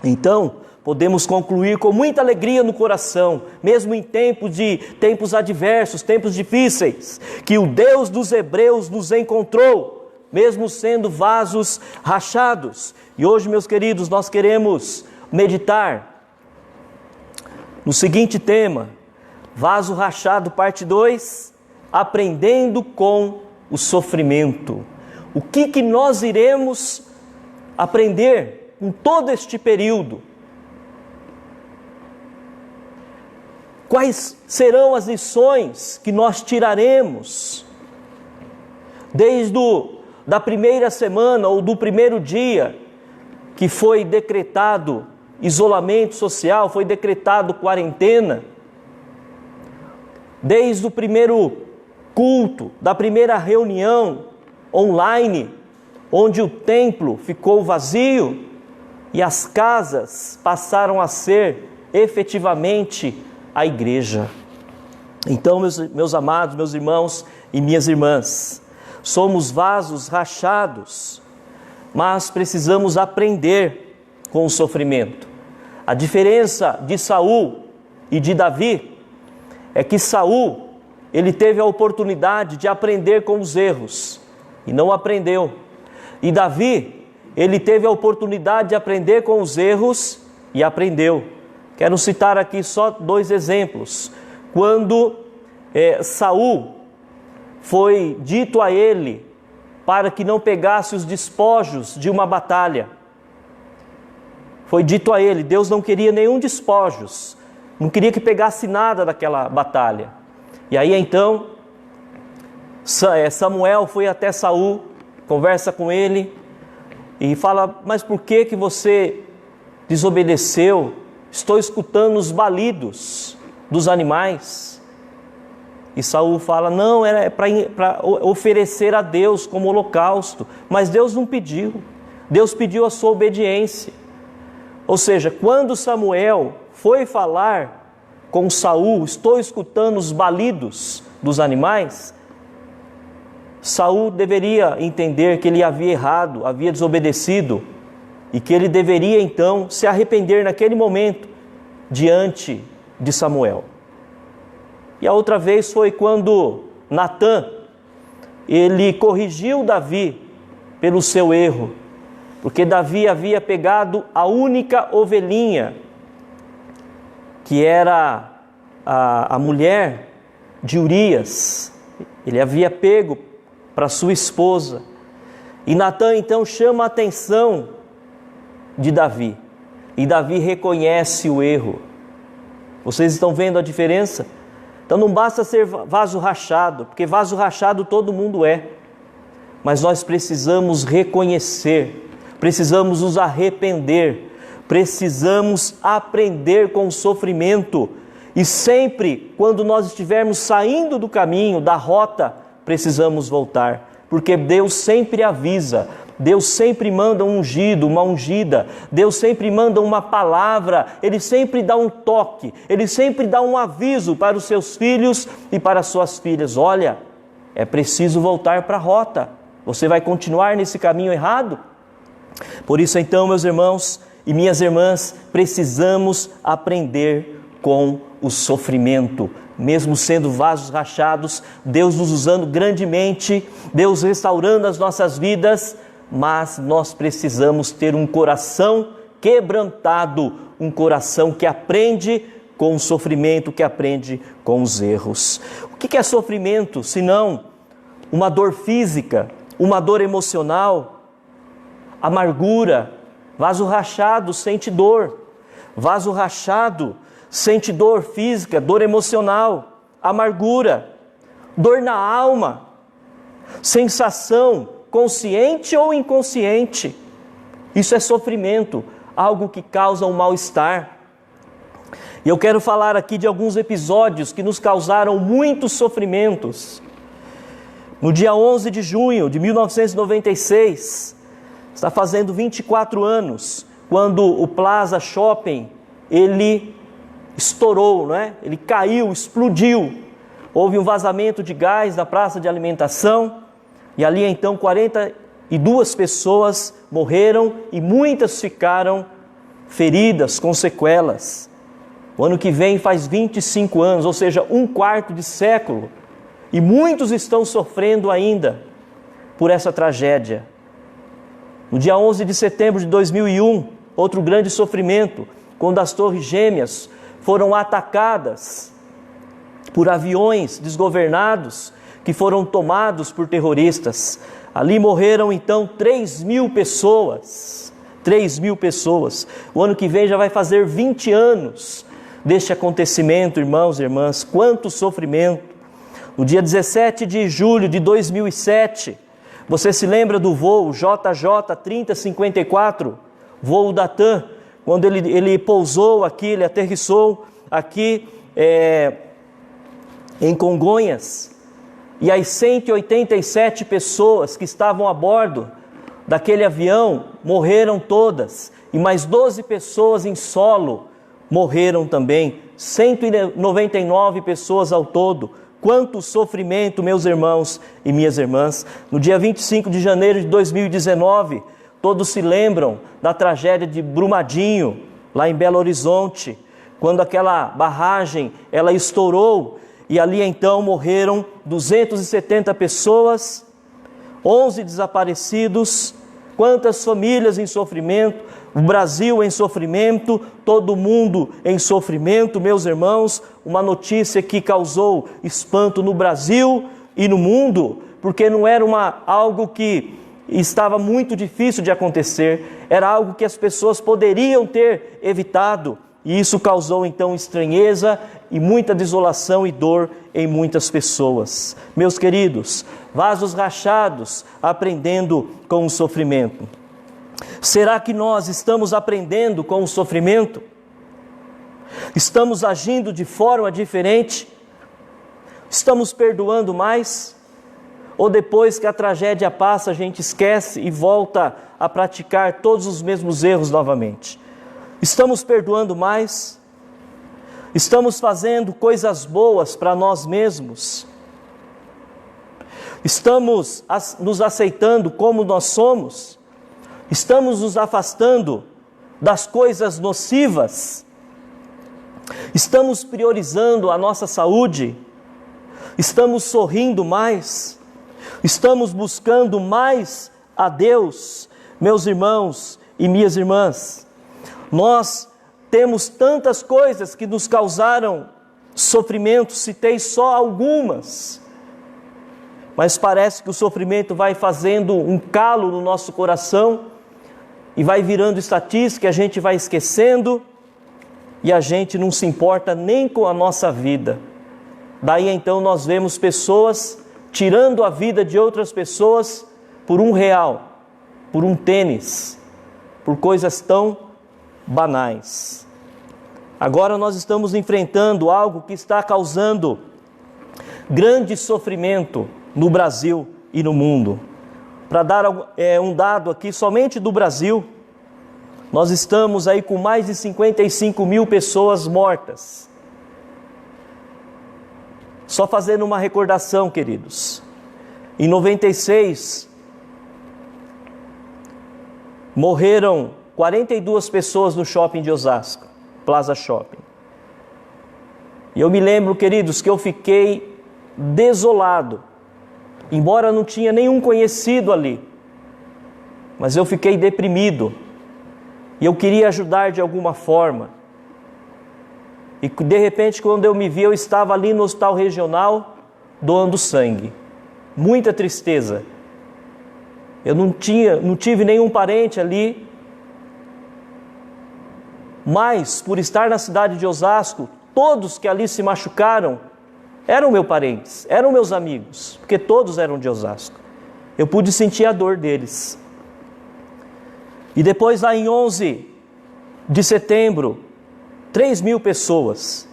Então, podemos concluir com muita alegria no coração, mesmo em tempos adversos, tempos difíceis, que o Deus dos Hebreus nos encontrou, mesmo sendo vasos rachados. E hoje, meus queridos, nós queremos meditar no seguinte tema: vaso rachado, parte 2, aprendendo com o sofrimento. O que nós iremos aprender em todo este período? Quais serão as lições que nós tiraremos desde da primeira semana ou do primeiro dia que foi decretado isolamento social, foi decretado quarentena, desde o primeiro culto, da primeira reunião online, onde o templo ficou vazio e as casas passaram a ser efetivamente a igreja. Então, meus amados, meus irmãos e minhas irmãs, somos vasos rachados, mas precisamos aprender com o sofrimento. A diferença de Saul e de Davi é que Saul, ele teve a oportunidade de aprender com os erros e não aprendeu. E Davi, ele teve a oportunidade de aprender com os erros e aprendeu. Quero citar aqui só 2 exemplos. Quando Saul foi dito a ele para que não pegasse os despojos de uma batalha. Foi dito a ele, Deus não queria nenhum despojos, não queria que pegasse nada daquela batalha. E aí então, Samuel foi até Saul, conversa com ele e fala, mas por que você desobedeceu? Estou escutando os balidos dos animais. E Saul fala, não, era para oferecer a Deus como holocausto. Mas Deus não pediu. Deus pediu a sua obediência. Ou seja, quando Samuel foi falar com Saul, estou escutando os balidos dos animais, Saul deveria entender que ele havia errado, havia desobedecido, e que ele deveria então se arrepender naquele momento diante de Samuel. E a outra vez foi quando Natã, ele corrigiu Davi pelo seu erro, porque Davi havia pegado a única ovelhinha, que era a mulher de Urias, ele havia pego para sua esposa, e Natã então chama a atenção de Davi, e Davi reconhece o erro. Vocês estão vendo a diferença? Então não basta ser vaso rachado, porque vaso rachado todo mundo é, mas nós precisamos reconhecer, precisamos nos arrepender, precisamos aprender com o sofrimento, e sempre quando nós estivermos saindo do caminho, da rota, precisamos voltar, porque Deus sempre avisa, Deus sempre manda um ungido, uma ungida, Deus sempre manda uma palavra, Ele sempre dá um toque, Ele sempre dá um aviso para os seus filhos e para as suas filhas. Olha, é preciso voltar para a rota, você vai continuar nesse caminho errado? Por isso então, meus irmãos e minhas irmãs, precisamos aprender com o sofrimento. Mesmo sendo vasos rachados, Deus nos usando grandemente, Deus restaurando as nossas vidas, mas nós precisamos ter um coração quebrantado, um coração que aprende com o sofrimento, que aprende com os erros. O que é sofrimento, senão uma dor física, uma dor emocional, amargura? Vaso rachado sente dor, vaso rachado sente dor física, dor emocional, amargura, dor na alma, sensação consciente ou inconsciente. Isso é sofrimento, algo que causa um mal-estar. E eu quero falar aqui de alguns episódios que nos causaram muitos sofrimentos. No dia 11 de junho de 1996, está fazendo 24 anos, quando o Plaza Shopping, ele estourou, não é? Ele caiu, explodiu. Houve um vazamento de gás na praça de alimentação, e ali então 42 pessoas morreram e muitas ficaram feridas com sequelas. O ano que vem faz 25 anos, ou seja, um quarto de século. E muitos estão sofrendo ainda por essa tragédia. No dia 11 de setembro de 2001, outro grande sofrimento, quando as Torres Gêmeas foram atacadas por aviões desgovernados que foram tomados por terroristas. Ali morreram então 3.000 pessoas. 3.000 pessoas. O ano que vem já vai fazer 20 anos deste acontecimento, irmãos e irmãs. Quanto sofrimento! No dia 17 de julho de 2007, você se lembra do voo JJ 3054, voo da TAM, quando ele pousou aqui, ele aterrissou aqui em Congonhas, e as 187 pessoas que estavam a bordo daquele avião morreram todas, e mais 12 pessoas em solo morreram também, 199 pessoas ao todo. Quanto sofrimento, meus irmãos e minhas irmãs. No dia 25 de janeiro de 2019, todos se lembram da tragédia de Brumadinho, lá em Belo Horizonte, quando aquela barragem, ela estourou, e ali então morreram 270 pessoas, 11 desaparecidos. Quantas famílias em sofrimento, o Brasil em sofrimento, todo mundo em sofrimento, meus irmãos. Uma notícia que causou espanto no Brasil e no mundo, porque não era algo que estava muito difícil de acontecer, era algo que as pessoas poderiam ter evitado, e isso causou então estranheza e muita desolação e dor em muitas pessoas. Meus queridos, vasos rachados, aprendendo com o sofrimento. Será que nós estamos aprendendo com o sofrimento? Estamos agindo de forma diferente? Estamos perdoando mais? Ou depois que a tragédia passa, a gente esquece e volta a praticar todos os mesmos erros novamente? Estamos perdoando mais? Estamos fazendo coisas boas para nós mesmos? Estamos nos aceitando como nós somos? Estamos nos afastando das coisas nocivas? Estamos priorizando a nossa saúde? Estamos sorrindo mais? Estamos buscando mais a Deus? Meus irmãos e minhas irmãs, nós temos tantas coisas que nos causaram sofrimento, citei só algumas, mas parece que o sofrimento vai fazendo um calo no nosso coração e vai virando estatística, a gente vai esquecendo e a gente não se importa nem com a nossa vida. Daí então nós vemos pessoas tirando a vida de outras pessoas por R$1, por um tênis, por coisas tão banais. Agora nós estamos enfrentando algo que está causando grande sofrimento no Brasil e no mundo. Para dar um dado aqui, somente do Brasil, nós estamos aí com mais de 55.000 pessoas mortas. Só fazendo uma recordação, queridos, em 96, morreram 42 pessoas no shopping de Osasco, Plaza Shopping. E eu me lembro, queridos, que eu fiquei desolado, embora não tinha nenhum conhecido ali, mas eu fiquei deprimido, e eu queria ajudar de alguma forma. E de repente, quando eu me vi, eu estava ali no hospital regional, doando sangue. Muita tristeza. Eu não tive nenhum parente ali, mas por estar na cidade de Osasco, todos que ali se machucaram eram meus parentes, eram meus amigos, porque todos eram de Osasco. Eu pude sentir a dor deles. E depois, lá em 11 de setembro, 3.000 pessoas.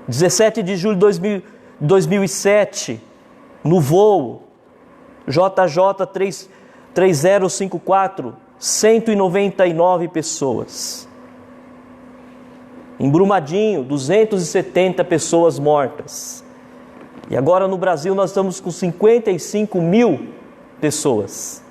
17 de julho de 2007, no voo JJ 3054, 199 pessoas. Em Brumadinho, 270 pessoas mortas. E agora no Brasil nós estamos com 55.000 pessoas.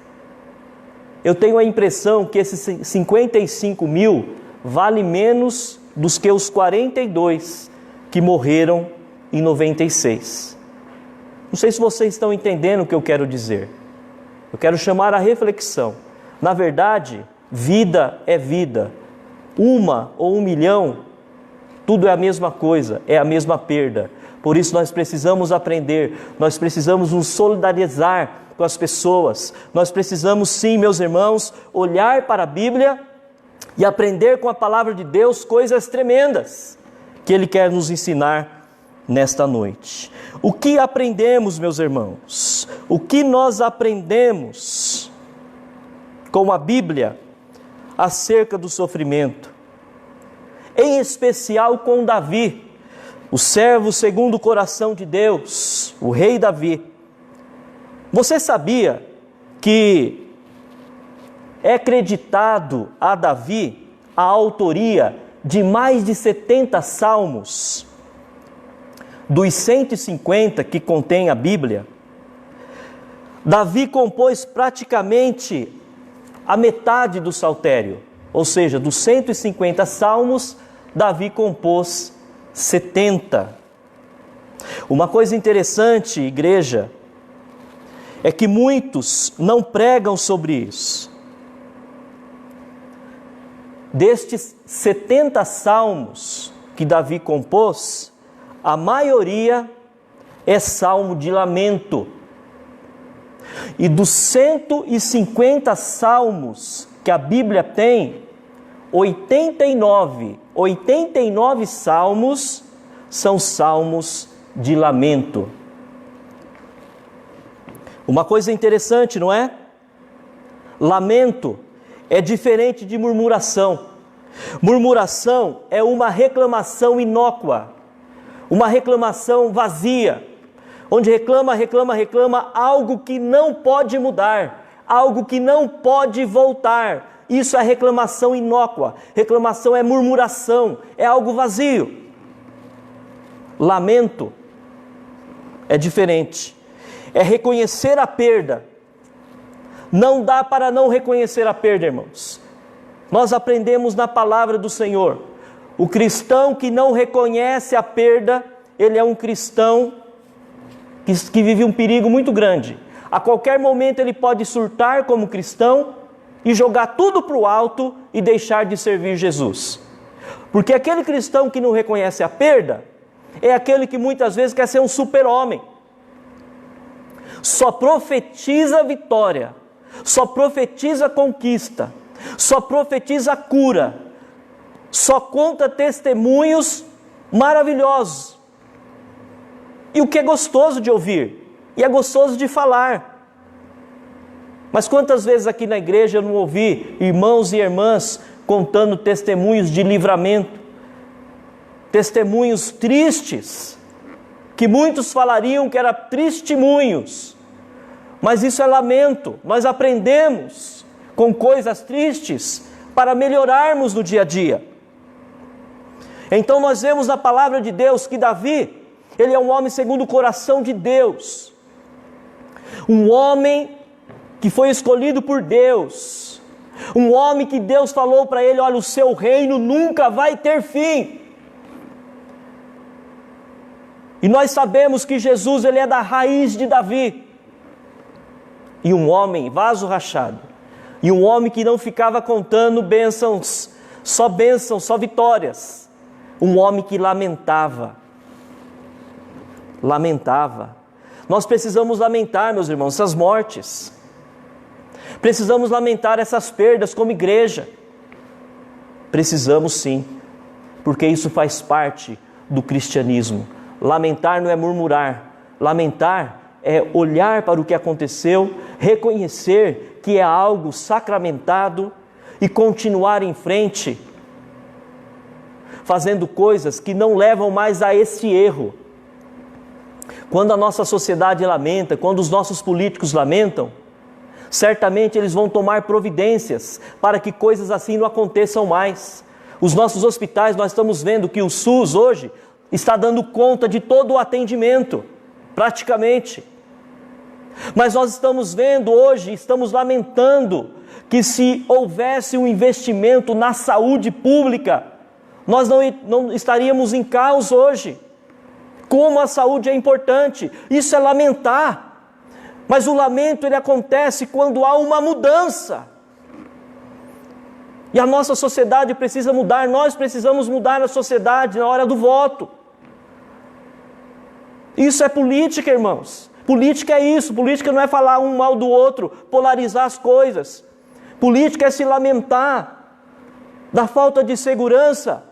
eu tenho a impressão que esses 55 mil vale menos dos que os 42 que morreram em 96. Não sei se vocês estão entendendo o que eu quero dizer. Eu quero chamar a reflexão. Na verdade, vida é vida. Uma ou 1 milhão, tudo é a mesma coisa, é a mesma perda. Por isso nós precisamos aprender, nós precisamos nos solidarizar com as pessoas. Nós precisamos sim, meus irmãos, olhar para a Bíblia e aprender com a palavra de Deus coisas tremendas que Ele quer nos ensinar nesta noite. O que aprendemos, meus irmãos? O que nós aprendemos com a Bíblia acerca do sofrimento? Em especial com Davi, o servo segundo o coração de Deus, o rei Davi. Você sabia que é acreditado a Davi a autoria de mais de 70 salmos, dos 150 que contém a Bíblia? Davi compôs praticamente a metade do saltério, ou seja, dos 150 salmos, Davi compôs 70. Uma coisa interessante, igreja, é que muitos não pregam sobre isso. Destes 70 salmos que Davi compôs, a maioria é salmo de lamento. E dos 150 salmos que a Bíblia tem, 89 salmos são salmos de lamento. Uma coisa interessante, não é? Lamento é diferente de murmuração. Murmuração é uma reclamação inócua, uma reclamação vazia, onde reclama algo que não pode mudar, algo que não pode voltar. Isso é reclamação inócua. Reclamação é murmuração, é algo vazio. Lamento é diferente. É reconhecer a perda. Não dá para não reconhecer a perda, irmãos. Nós aprendemos na palavra do Senhor. O cristão que não reconhece a perda, ele é um cristão que vive um perigo muito grande. A qualquer momento ele pode surtar como cristão e jogar tudo para o alto e deixar de servir Jesus. Porque aquele cristão que não reconhece a perda é aquele que muitas vezes quer ser um super-homem. Só profetiza vitória, só profetiza conquista, só profetiza cura, só conta testemunhos maravilhosos. E o que é gostoso de ouvir, e é gostoso de falar. Mas quantas vezes aqui na igreja eu não ouvi irmãos e irmãs contando testemunhos de livramento, testemunhos tristes, que muitos falariam que eram testemunhos, mas isso é lamento. Nós aprendemos com coisas tristes para melhorarmos no dia a dia. Então nós vemos na palavra de Deus que Davi, ele é um homem segundo o coração de Deus, um homem que foi escolhido por Deus, um homem que Deus falou para ele: olha, o seu reino nunca vai ter fim. E nós sabemos que Jesus, ele é da raiz de Davi. E um homem, vaso rachado, e um homem que não ficava contando bênçãos, só vitórias. Um homem que lamentava. Nós precisamos lamentar, meus irmãos, essas mortes. Precisamos lamentar essas perdas como igreja. Precisamos sim, porque isso faz parte do cristianismo. Lamentar não é murmurar. Lamentar é olhar para o que aconteceu, reconhecer que é algo sacramentado e continuar em frente, fazendo coisas que não levam mais a esse erro. Quando a nossa sociedade lamenta, quando os nossos políticos lamentam, certamente eles vão tomar providências para que coisas assim não aconteçam mais. Os nossos hospitais, nós estamos vendo que o SUS hoje está dando conta de todo o atendimento, praticamente. Mas nós estamos vendo hoje, estamos lamentando que se houvesse um investimento na saúde pública, nós não estaríamos em caos hoje. Como a saúde é importante, isso é lamentar. Mas o lamento ele acontece quando há uma mudança. E a nossa sociedade precisa mudar, nós precisamos mudar a sociedade na hora do voto. Isso é política, irmãos. Política é isso, política não é falar um mal do outro, polarizar as coisas. Política é se lamentar da falta de segurança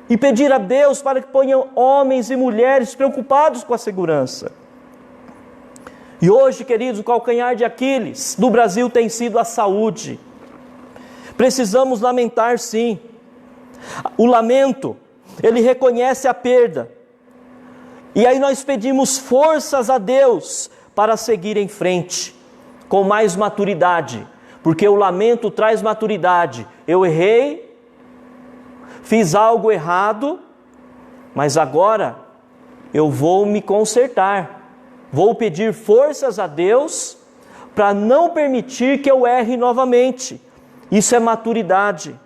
e pedir a Deus para que ponha homens e mulheres preocupados com a segurança. E hoje, queridos, o calcanhar de Aquiles do Brasil tem sido a saúde. Precisamos lamentar, sim. O lamento, ele reconhece a perda. E aí nós pedimos forças a Deus para seguir em frente, com mais maturidade. Porque o lamento traz maturidade. Eu errei, fiz algo errado, mas agora eu vou me consertar. Vou pedir forças a Deus para não permitir que eu erre novamente. Isso é maturidade.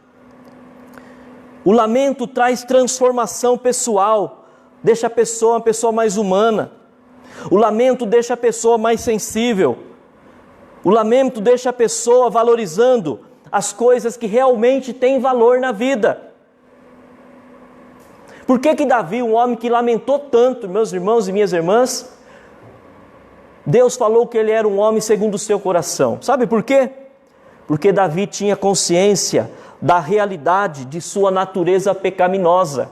O lamento traz transformação pessoal, deixa a pessoa uma pessoa mais humana. O lamento deixa a pessoa mais sensível. O lamento deixa a pessoa valorizando as coisas que realmente têm valor na vida. Por que Davi, um homem que lamentou tanto, meus irmãos e minhas irmãs, Deus falou que ele era um homem segundo o seu coração? Sabe por quê? Porque Davi tinha consciência da realidade de sua natureza pecaminosa.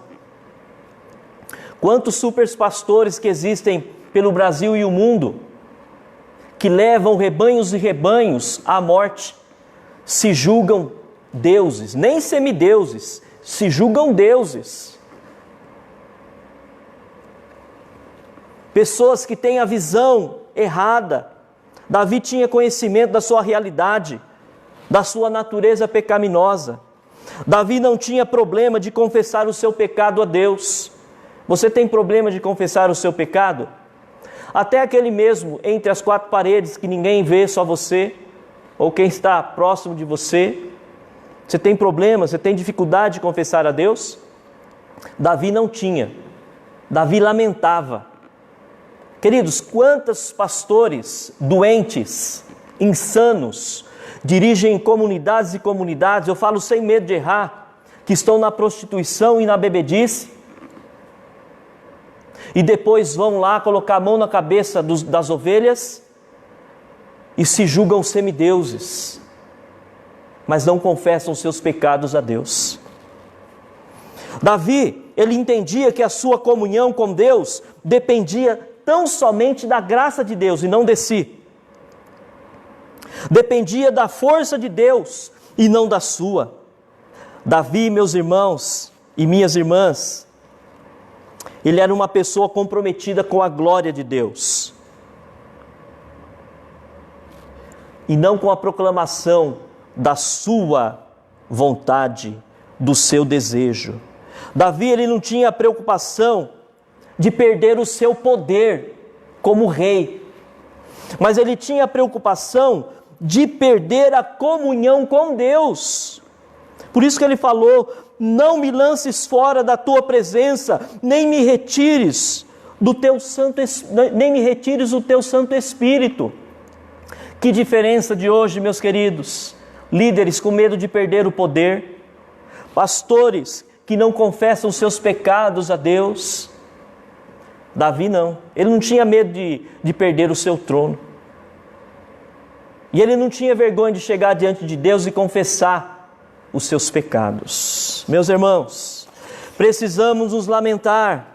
Quantos superpastores que existem pelo Brasil e o mundo, que levam rebanhos e rebanhos à morte, se julgam deuses, nem semideuses, se julgam deuses. Pessoas que têm a visão errada. Davi tinha conhecimento da sua realidade, da sua natureza pecaminosa. Davi não tinha problema de confessar o seu pecado a Deus. Você tem problema de confessar o seu pecado? Até aquele mesmo entre as quatro paredes que ninguém vê, só você, ou quem está próximo de você. Você tem problema, você tem dificuldade de confessar a Deus? Davi não tinha. Davi lamentava. Queridos, quantos pastores doentes, insanos, dirigem comunidades e comunidades, eu falo sem medo de errar, que estão na prostituição e na bebedice, e depois vão lá colocar a mão na cabeça das ovelhas e se julgam semideuses, mas não confessam seus pecados a Deus. Davi, ele entendia que a sua comunhão com Deus dependia tão somente da graça de Deus e não de si. Dependia da força de Deus e não da sua. Davi, meus irmãos e minhas irmãs, ele era uma pessoa comprometida com a glória de Deus e não com a proclamação da sua vontade, do seu desejo. Davi, ele não tinha a preocupação de perder o seu poder como rei, mas ele tinha a preocupação de perder a comunhão com Deus. Por isso que ele falou: não me lances fora da tua presença, nem me retires o teu Santo Espírito. Que diferença de hoje, meus queridos. Líderes com medo de perder o poder, pastores que não confessam seus pecados a Deus. Davi não, ele não tinha medo de perder o seu trono. E ele não tinha vergonha de chegar diante de Deus e confessar os seus pecados. Meus irmãos, precisamos nos lamentar,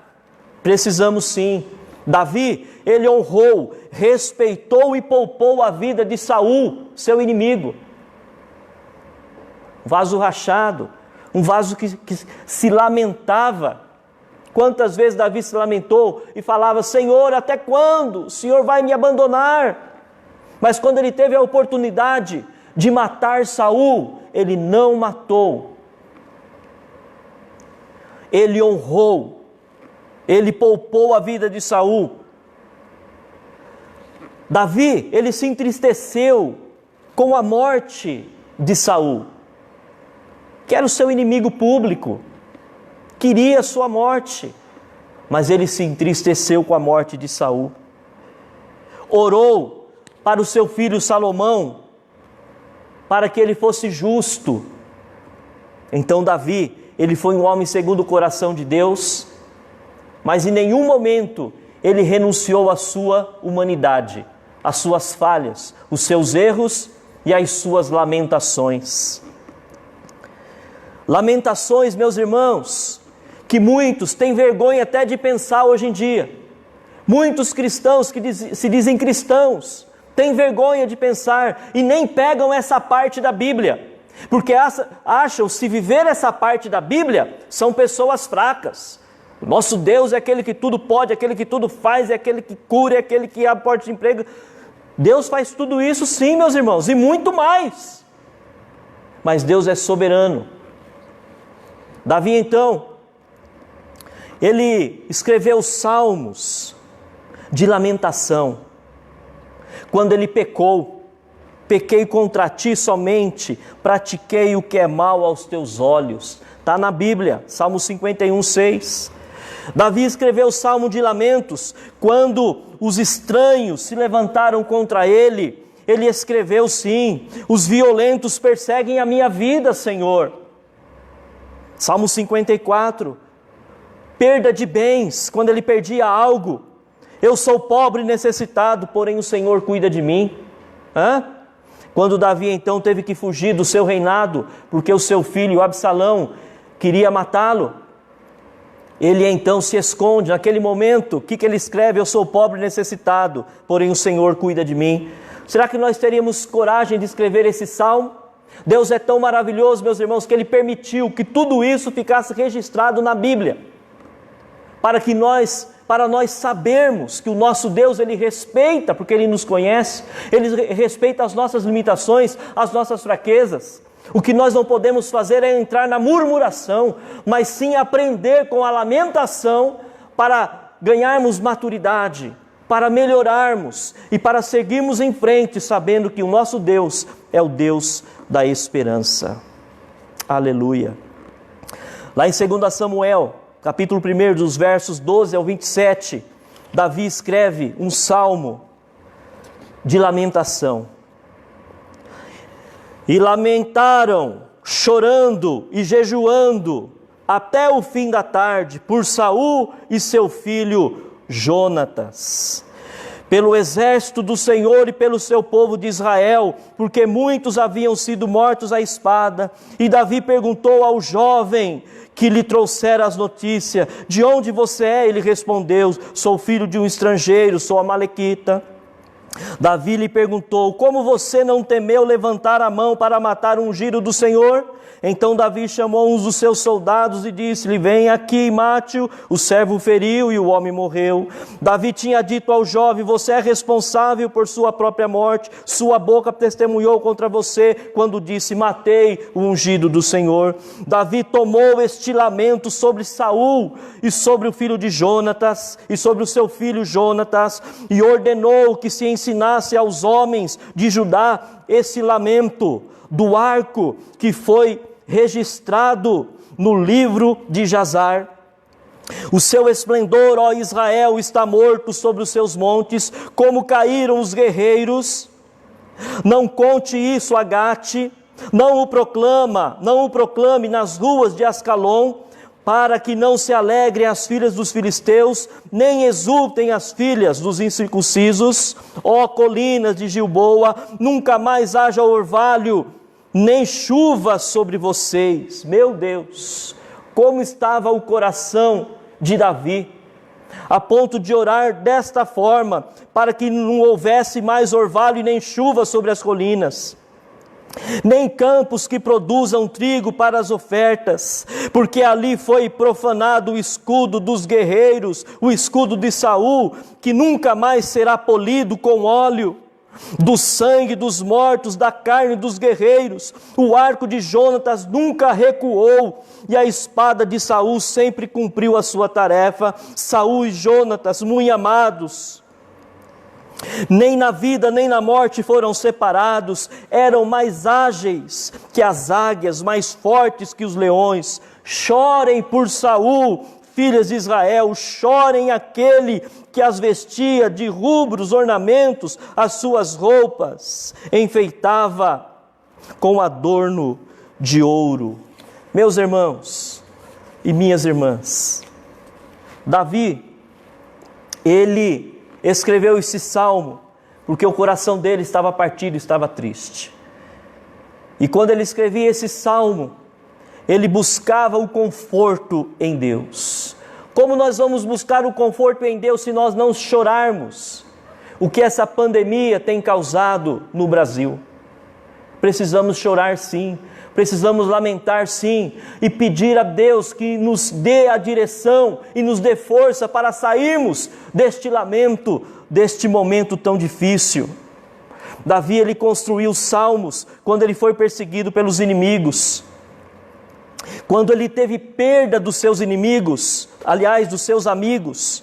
precisamos sim. Davi, ele honrou, respeitou e poupou a vida de Saul, seu inimigo. Um vaso rachado, um vaso que se lamentava. Quantas vezes Davi se lamentou e falava: Senhor, até quando o Senhor vai me abandonar? Mas quando ele teve a oportunidade de matar Saul, ele não matou. Ele honrou, ele poupou a vida de Saul. Davi, ele se entristeceu com a morte de Saul, que era o seu inimigo público, queria a sua morte, mas ele se entristeceu com a morte de Saul. Orou para o seu filho Salomão, para que ele fosse justo. Então Davi, ele foi um homem segundo o coração de Deus, mas em nenhum momento ele renunciou à sua humanidade, às suas falhas, os seus erros e às suas lamentações. Lamentações, meus irmãos, que muitos têm vergonha até de pensar hoje em dia. Muitos cristãos que se dizem cristãos têm vergonha de pensar e nem pegam essa parte da Bíblia, porque acham se viver essa parte da Bíblia são pessoas fracas. O nosso Deus é aquele que tudo pode, é aquele que tudo faz, é aquele que cura, é aquele que abre porta de emprego. Deus faz tudo isso sim, meus irmãos, e muito mais. Mas Deus é soberano. Davi então, ele escreveu salmos de lamentação. Quando ele pecou, pequei contra ti somente, pratiquei o que é mal aos teus olhos. Está na Bíblia, Salmo 51:6. Davi escreveu o Salmo de Lamentos, quando os estranhos se levantaram contra ele, ele escreveu sim, os violentos perseguem a minha vida, Senhor. Salmo 54, perda de bens, quando ele perdia algo, eu sou pobre e necessitado, porém o Senhor cuida de mim. Quando Davi então teve que fugir do seu reinado, porque o seu filho Absalão queria matá-lo, ele então se esconde. Naquele momento, o que ele escreve? Eu sou pobre e necessitado, porém o Senhor cuida de mim. Será que nós teríamos coragem de escrever esse salmo? Deus é tão maravilhoso, meus irmãos, que Ele permitiu que tudo isso ficasse registrado na Bíblia, para nós sabermos que o nosso Deus, Ele respeita, porque Ele nos conhece, Ele respeita as nossas limitações, as nossas fraquezas. O que nós não podemos fazer é entrar na murmuração, mas sim aprender com a lamentação para ganharmos maturidade, para melhorarmos e para seguirmos em frente, sabendo que o nosso Deus é o Deus da esperança. Aleluia. Lá em 2 Samuel, capítulo 1, dos versos 12 ao 27, Davi escreve um salmo de lamentação. E lamentaram, chorando e jejuando, até o fim da tarde, por Saul e seu filho Jonatas, pelo exército do Senhor e pelo seu povo de Israel, porque muitos haviam sido mortos à espada. E Davi perguntou ao jovem que lhe trouxera as notícias: de onde você é? Ele respondeu: sou filho de um estrangeiro, sou amalequita. Davi lhe perguntou: como você não temeu levantar a mão para matar o ungido do Senhor? Então Davi chamou uns dos seus soldados e disse-lhe: vem aqui e mate-o. O servo feriu e o homem morreu. Davi tinha dito ao jovem: você é responsável por sua própria morte. Sua boca testemunhou contra você quando disse: matei o ungido do Senhor. Davi tomou este lamento sobre Saul e sobre o filho de Jonatas e sobre o seu filho Jonatas, e ordenou que se ensinasse aos homens de Judá esse lamento do arco que foi registrado no livro de Jazar. O seu esplendor, ó Israel, está morto sobre os seus montes, como caíram os guerreiros. Não conte isso a Gate, não o proclame nas ruas de Ascalon, para que não se alegrem as filhas dos filisteus, nem exultem as filhas dos incircuncisos. Ó colinas de Gilboa, nunca mais haja orvalho, nem chuva sobre vocês. Meu Deus, como estava o coração de Davi, a ponto de orar desta forma, para que não houvesse mais orvalho e nem chuva sobre as colinas, nem campos que produzam trigo para as ofertas, porque ali foi profanado o escudo dos guerreiros, o escudo de Saul, que nunca mais será polido com óleo. Do sangue dos mortos, da carne dos guerreiros, o arco de Jonatas nunca recuou, e a espada de Saul sempre cumpriu a sua tarefa. Saul e Jonatas, muito amados, Nem na vida nem na morte foram separados, eram mais ágeis que as águias, mais fortes que os leões. Chorem por Saul, filhas de Israel, chorem aquele que as vestia de rubros ornamentos, as suas roupas enfeitava com adorno de ouro. Meus irmãos e minhas irmãs, Davi, ele escreveu esse salmo porque o coração dele estava partido, estava triste. E quando ele escrevia esse salmo, ele buscava o conforto em Deus. Como nós vamos buscar o conforto em Deus se nós não chorarmos o que essa pandemia tem causado no Brasil? Precisamos chorar sim, precisamos lamentar sim, e pedir a Deus que nos dê a direção e nos dê força para sairmos deste lamento, deste momento tão difícil. Davi, ele construiu salmos quando ele foi perseguido pelos inimigos, quando ele teve perda dos seus inimigos, aliás, dos seus amigos.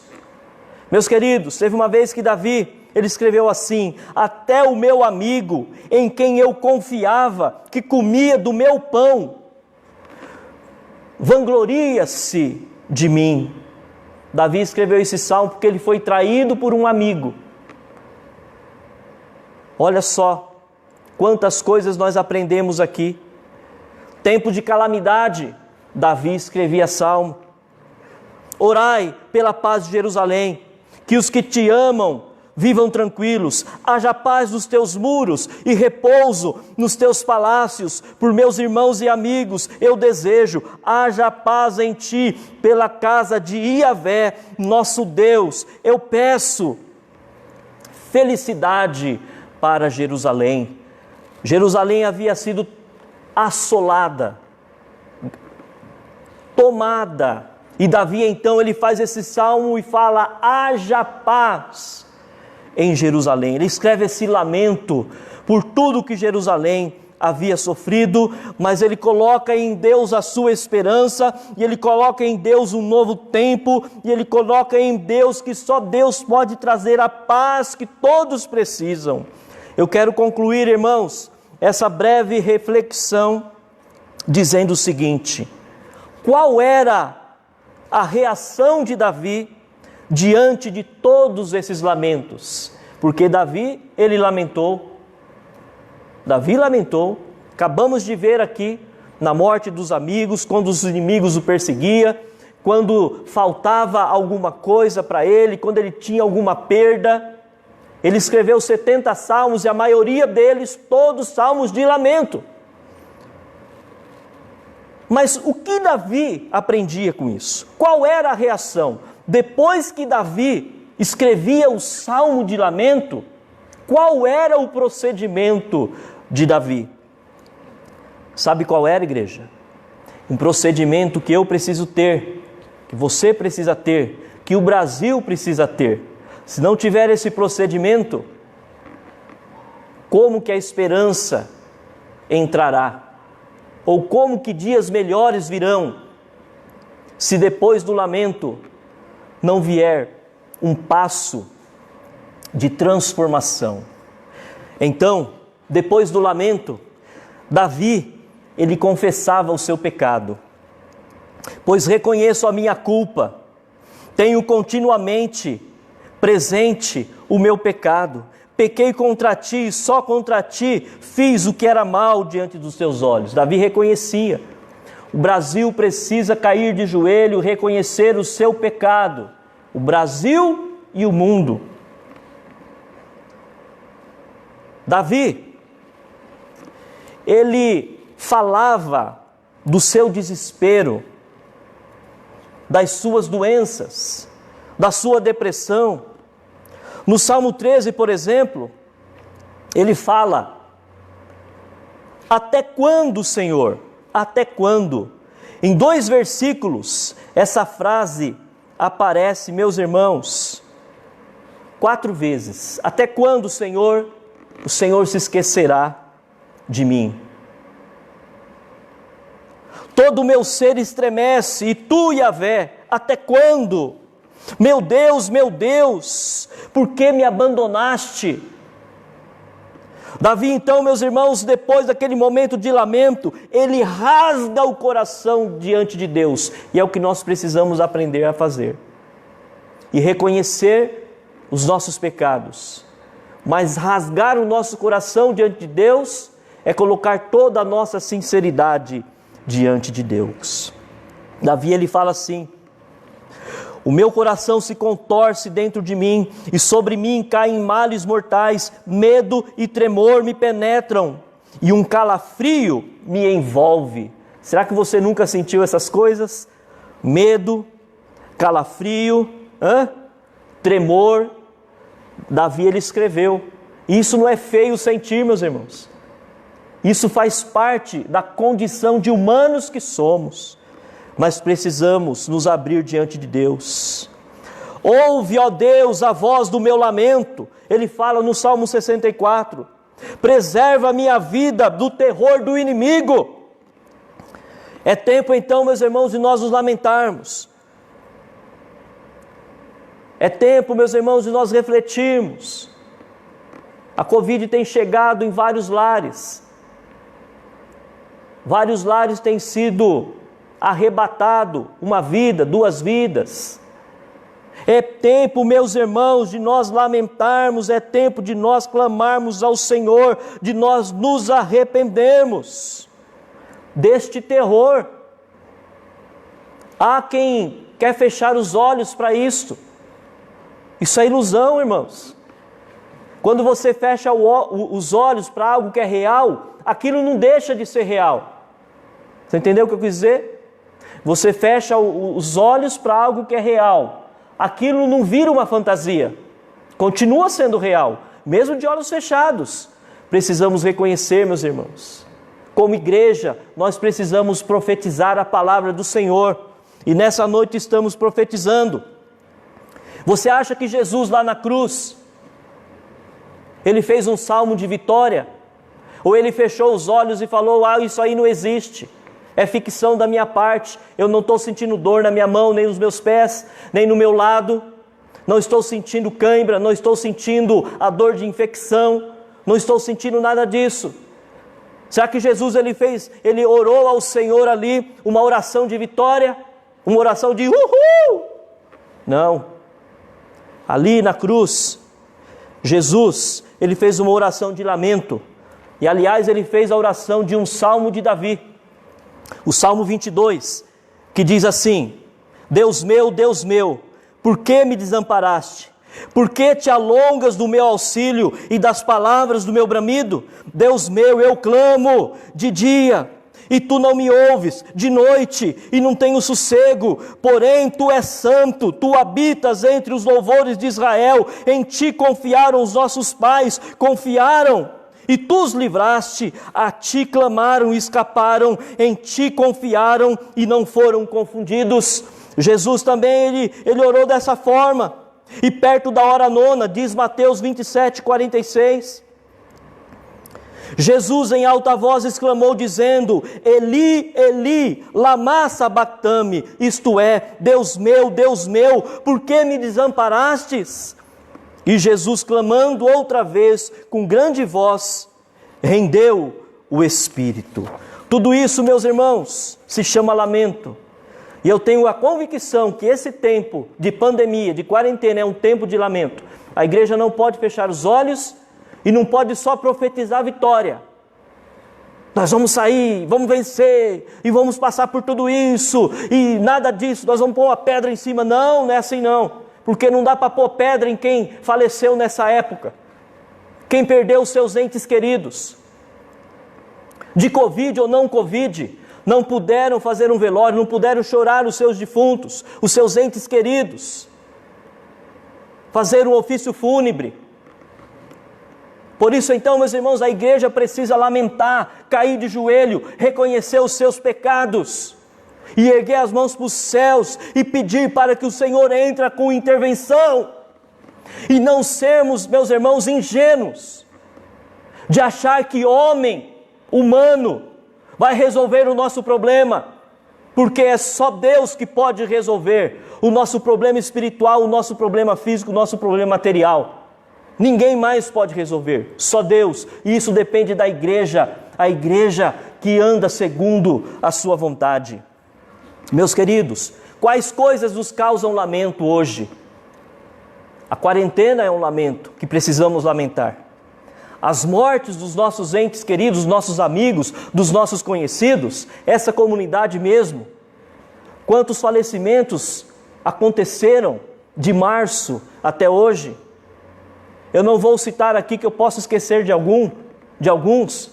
Meus queridos, teve uma vez que Davi, ele escreveu assim: até o meu amigo, em quem eu confiava, que comia do meu pão, vangloria-se de mim. Davi escreveu esse salmo porque ele foi traído por um amigo. Olha só quantas coisas nós aprendemos aqui. Tempo de calamidade, Davi escrevia salmo. Orai pela paz de Jerusalém, que os que te amam vivam tranquilos, haja paz nos teus muros e repouso nos teus palácios. Por meus irmãos e amigos eu desejo, haja paz em ti, pela casa de Iavé, nosso Deus. Eu peço felicidade para Jerusalém. Jerusalém havia sido assolada, tomada, e Davi então ele faz esse salmo e fala: haja paz em Jerusalém. Ele escreve esse lamento por tudo que Jerusalém havia sofrido, mas ele coloca em Deus a sua esperança, e ele coloca em Deus um novo tempo, e ele coloca em Deus que só Deus pode trazer a paz que todos precisam. Eu quero concluir, irmãos, essa breve reflexão dizendo o seguinte: qual era a reação de Davi diante de todos esses lamentos? Porque Davi lamentou, acabamos de ver aqui na morte dos amigos, quando os inimigos o perseguiam, quando faltava alguma coisa para ele, quando ele tinha alguma perda. Ele escreveu 70 salmos e a maioria deles, todos salmos de lamento. Mas o que Davi aprendia com isso? Qual era a reação? Depois que Davi escrevia o salmo de lamento, qual era o procedimento de Davi? Sabe qual era, igreja? Um procedimento que eu preciso ter, que você precisa ter, que o Brasil precisa ter. Se não tiver esse procedimento, como que a esperança entrará? Ou como que dias melhores virão, se depois do lamento não vier um passo de transformação? Então, depois do lamento, Davi, ele confessava o seu pecado. Pois reconheço a minha culpa, tenho continuamente presente o meu pecado. Pequei contra ti, e só contra ti fiz o que era mal diante dos teus olhos. Davi reconhecia. O Brasil precisa cair de joelho, reconhecer o seu pecado. O Brasil e o mundo. Davi, ele falava do seu desespero, das suas doenças, da sua depressão. No Salmo 13, por exemplo, ele fala: até quando, Senhor? Até quando? Em 2 versículos, essa frase aparece, meus irmãos, 4 vezes. Até quando, Senhor? O Senhor se esquecerá de mim. Todo o meu ser estremece, e tu, Iavé, até quando? Meu Deus, por que me abandonaste? Davi, então, meus irmãos, depois daquele momento de lamento, ele rasga o coração diante de Deus. E é o que nós precisamos aprender a fazer. E reconhecer os nossos pecados. Mas rasgar o nosso coração diante de Deus é colocar toda a nossa sinceridade diante de Deus. Davi, ele fala assim: o meu coração se contorce dentro de mim, e sobre mim caem males mortais, medo e tremor me penetram, e um calafrio me envolve. Será que você nunca sentiu essas coisas? Medo, calafrio, tremor. Davi, ele escreveu. Isso não é feio sentir, meus irmãos. Isso faz parte da condição de humanos que somos. Mas precisamos nos abrir diante de Deus. Ouve, ó Deus, a voz do meu lamento. Ele fala no Salmo 64. Preserva a minha vida do terror do inimigo. É tempo então, meus irmãos, de nós nos lamentarmos. É tempo, meus irmãos, de nós refletirmos. A Covid tem chegado em vários lares. Vários lares têm sido arrebatado, uma vida, 2 vidas. É tempo, meus irmãos, de nós lamentarmos, é tempo de nós clamarmos ao Senhor, de nós nos arrependermos deste terror. Há quem quer fechar os olhos para isto. Isso é ilusão, irmãos. Quando você fecha os olhos para algo que é real, aquilo não deixa de ser real. Você entendeu o que eu quis dizer? Você fecha os olhos para algo que é real. Aquilo não vira uma fantasia. Continua sendo real, mesmo de olhos fechados. Precisamos reconhecer, meus irmãos. Como igreja, nós precisamos profetizar a palavra do Senhor. E nessa noite estamos profetizando. Você acha que Jesus lá na cruz, ele fez um salmo de vitória? Ou ele fechou os olhos e falou: isso aí não existe. É ficção da minha parte, eu não estou sentindo dor na minha mão, nem nos meus pés, nem no meu lado, não estou sentindo cãibra, não estou sentindo a dor de infecção, não estou sentindo nada disso. Será que Jesus ele orou ao Senhor ali, uma oração de vitória, uma oração de uhul? Não. Ali na cruz, Jesus, ele fez uma oração de lamento, e aliás ele fez a oração de um salmo de Davi. O Salmo 22, que diz assim: Deus meu, por que me desamparaste? Por que te alongas do meu auxílio e das palavras do meu bramido? Deus meu, eu clamo de dia, e tu não me ouves, de noite, e não tenho sossego. Porém, tu és santo, tu habitas entre os louvores de Israel. Em ti confiaram os nossos pais, confiaram. E tu os livraste, a ti clamaram e escaparam, em ti confiaram e não foram confundidos. Jesus também, ele orou dessa forma. E perto da hora nona, diz Mateus 27, 46. Jesus em alta voz exclamou dizendo: Eli, Eli, lama sabactame, isto é, Deus meu, por que me desamparastes? E Jesus, clamando outra vez com grande voz, rendeu o Espírito. Tudo isso, meus irmãos, se chama lamento. E eu tenho a convicção que esse tempo de pandemia, de quarentena, é um tempo de lamento. A igreja não pode fechar os olhos e não pode só profetizar vitória. Nós vamos sair, vamos vencer e vamos passar por tudo isso e nada disso, nós vamos pôr uma pedra em cima. Não, não é assim não. Porque não dá para pôr pedra em quem faleceu nessa época, quem perdeu os seus entes queridos, de Covid ou não Covid, não puderam fazer um velório, não puderam chorar os seus defuntos, os seus entes queridos, fazer um ofício fúnebre. Por isso então, meus irmãos, a igreja precisa lamentar, cair de joelho, reconhecer os seus pecados, e erguer as mãos para os céus e pedir para que o Senhor entre com intervenção, e não sermos, meus irmãos, ingênuos, de achar que homem, humano, vai resolver o nosso problema. porque é só Deus que pode resolver o nosso problema espiritual, o nosso problema físico, o nosso problema material. Ninguém mais pode resolver, só Deus. E isso depende da igreja, a igreja que anda segundo a sua vontade. Meus queridos, quais coisas nos causam lamento hoje? A quarentena é um lamento que precisamos lamentar. As mortes dos nossos entes queridos, dos nossos amigos, dos nossos conhecidos, essa comunidade mesmo. Quantos falecimentos aconteceram de março até hoje? Eu não vou citar aqui, que eu posso esquecer de alguns.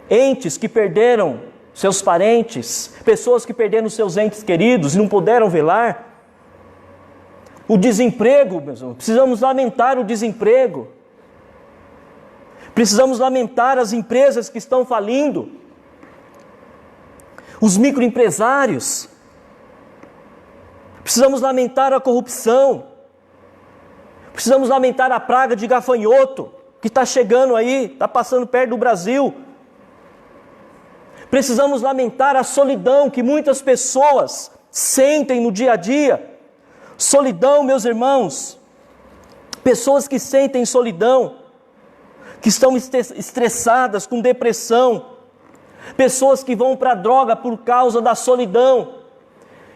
Entes que perderam seus parentes, pessoas que perderam seus entes queridos e não puderam velar. O desemprego, meus irmãos, precisamos lamentar o desemprego. Precisamos lamentar as empresas que estão falindo. Os microempresários. Precisamos lamentar a corrupção. Precisamos lamentar a praga de gafanhoto que está chegando aí, está passando perto do Brasil. Precisamos lamentar a solidão que muitas pessoas sentem no dia a dia. Solidão, meus irmãos, pessoas que sentem solidão, que estão estressadas, com depressão, pessoas que vão para a droga por causa da solidão,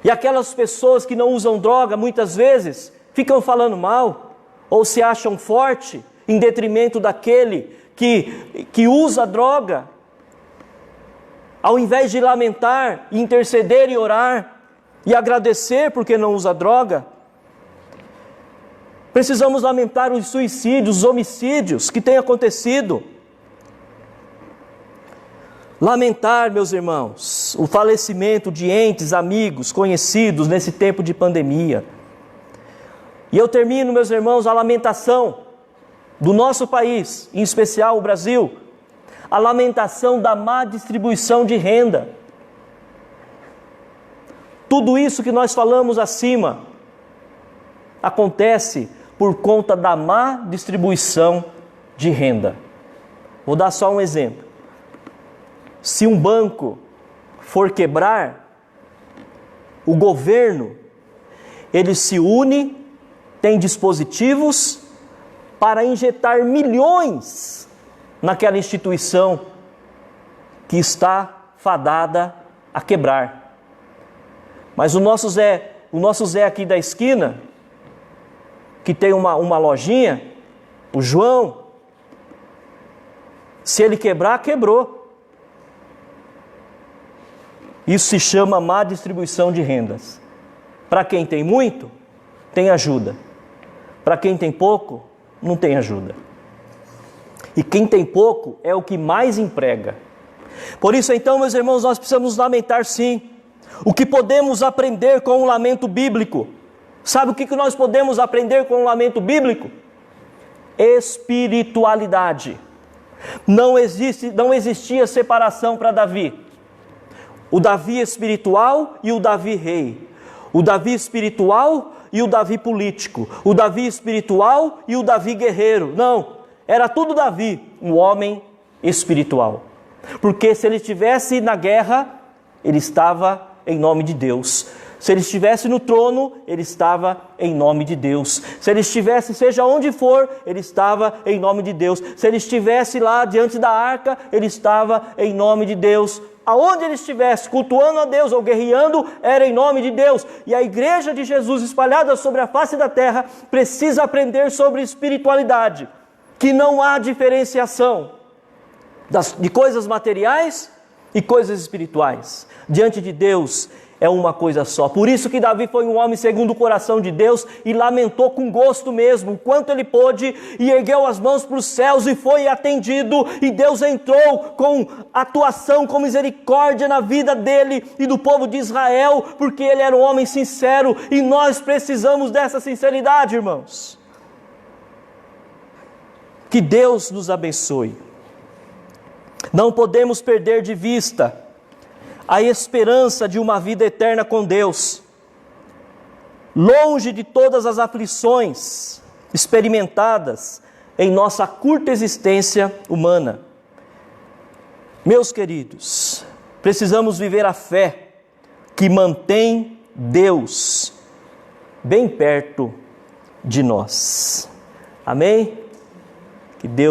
e aquelas pessoas que não usam droga, muitas vezes, ficam falando mal, ou se acham forte, em detrimento daquele que usa droga, ao invés de lamentar, interceder e orar, e agradecer porque não usa droga. Precisamos lamentar os suicídios, os homicídios que têm acontecido. Lamentar, meus irmãos, o falecimento de entes, amigos, conhecidos nesse tempo de pandemia. E eu termino, meus irmãos, a lamentação do nosso país, em especial o Brasil, a lamentação da má distribuição de renda. Tudo isso que nós falamos acima acontece por conta da má distribuição de renda. Vou dar só um exemplo. Se um banco for quebrar, o governo, ele se une, tem dispositivos para injetar milhões naquela instituição que está fadada a quebrar. Mas o nosso Zé aqui da esquina, que tem uma lojinha, o João, se ele quebrar, quebrou. Isso se chama má distribuição de rendas. Para quem tem muito, tem ajuda. Para quem tem pouco, não tem ajuda. E quem tem pouco é o que mais emprega. Por isso então, meus irmãos, nós precisamos lamentar sim. O que podemos aprender com o lamento bíblico? Sabe o que nós podemos aprender com o lamento bíblico? Espiritualidade. Não existia separação para Davi. O Davi espiritual e o Davi rei. O Davi espiritual e o Davi político. O Davi espiritual e o Davi guerreiro. Não, era tudo Davi, um homem espiritual. Porque se ele estivesse na guerra, ele estava em nome de Deus. Se ele estivesse no trono, ele estava em nome de Deus. Se ele estivesse, seja onde for, ele estava em nome de Deus. Se ele estivesse lá diante da arca, ele estava em nome de Deus. Aonde ele estivesse, cultuando a Deus ou guerreando, era em nome de Deus. E a igreja de Jesus, espalhada sobre a face da terra, precisa aprender sobre espiritualidade. Que não há diferenciação de coisas materiais e coisas espirituais. Diante de Deus é uma coisa só. Por isso que Davi foi um homem segundo o coração de Deus e lamentou com gosto mesmo, o quanto ele pôde, e ergueu as mãos para os céus e foi atendido, e Deus entrou com atuação, com misericórdia na vida dele e do povo de Israel, porque ele era um homem sincero, e nós precisamos dessa sinceridade, irmãos. Que Deus nos abençoe. Não podemos perder de vista a esperança de uma vida eterna com Deus, longe de todas as aflições experimentadas em nossa curta existência humana. Meus queridos, Precisamos viver a fé que mantém Deus bem perto de nós. Amém? Que Deus